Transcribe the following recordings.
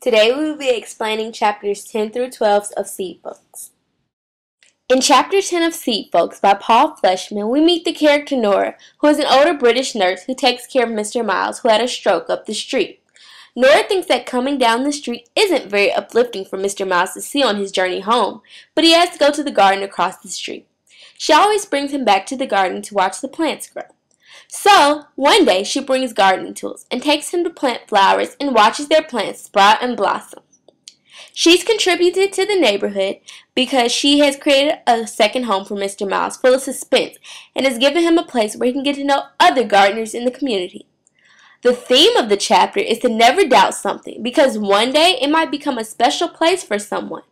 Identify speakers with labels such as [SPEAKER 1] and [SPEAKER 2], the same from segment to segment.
[SPEAKER 1] Today we will be explaining chapters 10 through 12 of Seed Folks. In chapter 10 of Seed Folks by Paul Fleshman, we meet the character Nora, who is an older British nurse who takes care of Mr. Miles, who had a stroke up the street. Nora thinks that coming down the street isn't very uplifting for Mr. Miles to see on his journey home, but he has to go to the garden across the street. She always brings him back to the garden to watch the plants grow. So, one day she brings gardening tools and takes him to plant flowers and watches their plants sprout and blossom. She's contributed to the neighborhood because she has created a second home for Mr. Miles full of suspense and has given him a place where he can get to know other gardeners in the community. The theme of the chapter is to never doubt something because one day it might become a special place for someone.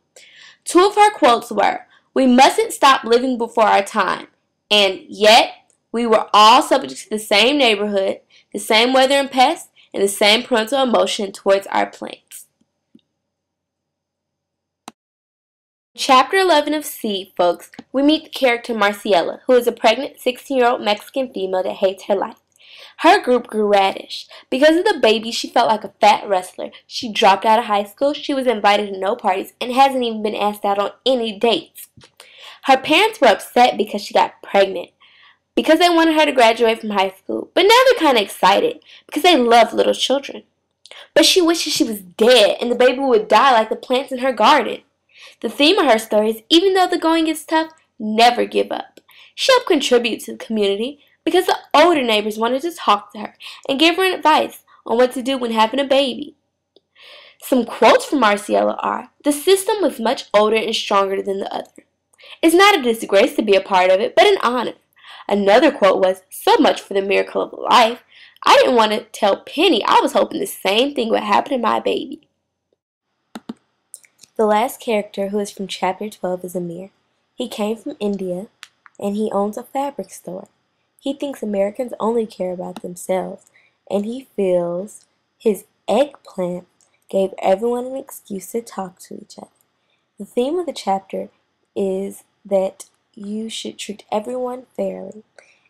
[SPEAKER 1] Two of her quotes were, "We mustn't stop living before our time," and "Yet we were all subject to the same neighborhood, the same weather and pests, and the same parental emotion towards our plants." In Chapter 11 of Seed Folks, we meet the character Maricela, who is a pregnant 16-year-old Mexican female that hates her life. Her group grew radish. Because of the baby, she felt like a fat wrestler. She dropped out of high school, she was invited to no parties, and hasn't even been asked out on any dates. Her parents were upset because she got pregnant, because they wanted her to graduate from high school, but now they're kind of excited because they love little children. But she wishes she was dead and the baby would die like the plants in her garden. The theme of her story is, even though the going gets tough, never give up. She helped contribute to the community because the older neighbors wanted to talk to her and give her advice on what to do when having a baby. Some quotes from Maricela are, "The system was much older and stronger than the other. It's not a disgrace to be a part of it, but an honor." Another quote was, "So much for the miracle of life. I didn't want to tell Penny I was hoping the same thing would happen to my baby." The last character, who is from chapter 12, is Amir. He came from India and he owns a fabric store. He thinks Americans only care about themselves, and he feels his eggplant gave everyone an excuse to talk to each other. The theme of the chapter is that you should treat everyone fairly,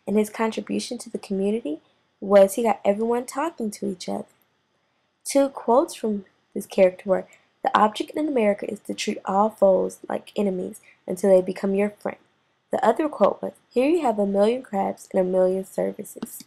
[SPEAKER 1] and his contribution to the community was he got everyone talking to each other. Two quotes from this character were, "The object in America is to treat all foes like enemies until they become your friend." The other quote was, "Here you have a million crabs and a million services."